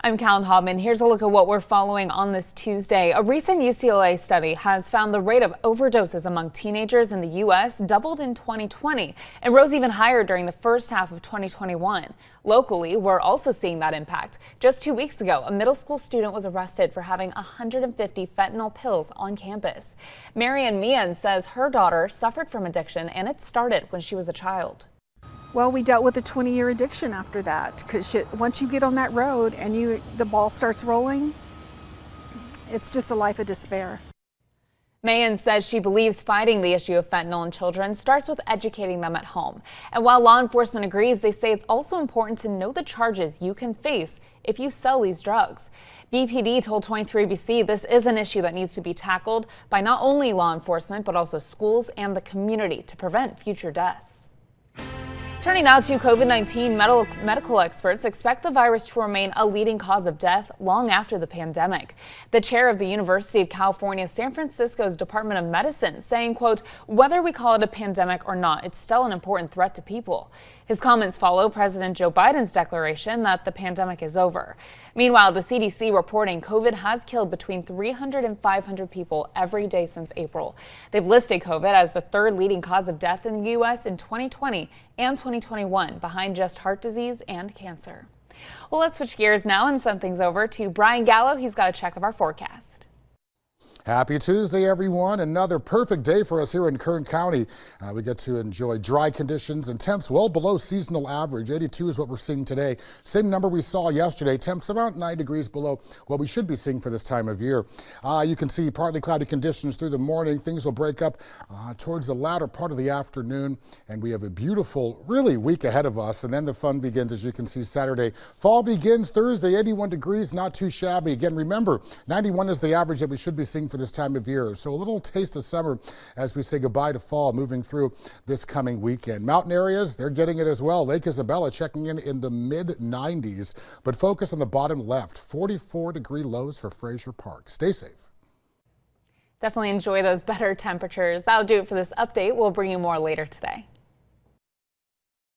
I'm Callan Hobman. Here's a look at what we're following on this Tuesday. A recent UCLA study has found the rate of overdoses among teenagers in the U.S. doubled in 2020 and rose even higher during the first half of 2021. Locally, we're also seeing that impact. Just 2 weeks ago, a middle school student was arrested for having 150 fentanyl pills on campus. Marian Meehan says her daughter suffered from addiction, and it started when she was a child. Well, we dealt with a 20-year addiction after that, because once you get on that road and the ball starts rolling, it's just a life of despair. Meehan says she believes fighting the issue of fentanyl in children starts with educating them at home. And while law enforcement agrees, they say it's also important to know the charges you can face if you sell these drugs. BPD told 23ABC this is an issue that needs to be tackled by not only law enforcement, but also schools and the community to prevent future deaths. Turning now to COVID-19, medical experts expect the virus to remain a leading cause of death long after the pandemic. The chair of the University of California, San Francisco's Department of Medicine saying, quote, "Whether we call it a pandemic or not, it's still an important threat to people." His comments follow President Joe Biden's declaration that the pandemic is over. Meanwhile, the CDC reporting COVID has killed between 300 and 500 people every day since April. They've listed COVID as the third leading cause of death in the U.S. in 2020 and 2021, behind just heart disease and cancer. Well, let's switch gears now and send things over to Brian Gallo. He's got a check of our forecast. Happy Tuesday, everyone. Another perfect day for us here in Kern County. We get to enjoy dry conditions and temps well below seasonal average. 82 is what we're seeing today. Same number we saw yesterday. Temps about 9 degrees below what we should be seeing for this time of year. You can see partly cloudy conditions through the morning. Things will break up towards the latter part of the afternoon. And we have a beautiful, really week ahead of us. And then the fun begins, as you can see, Saturday. Fall begins Thursday, 81 degrees, not too shabby. Again, remember, 91 is the average that we should be seeing for this time of year. So a little taste of summer as we say goodbye to fall moving through this coming weekend. Mountain areas, they're getting it as well. Lake Isabella checking in the mid 90s, but focus on the bottom left. 44-degree lows for Fraser Park. Stay safe. Definitely enjoy those better temperatures. That'll do it for this update. We'll bring you more later today.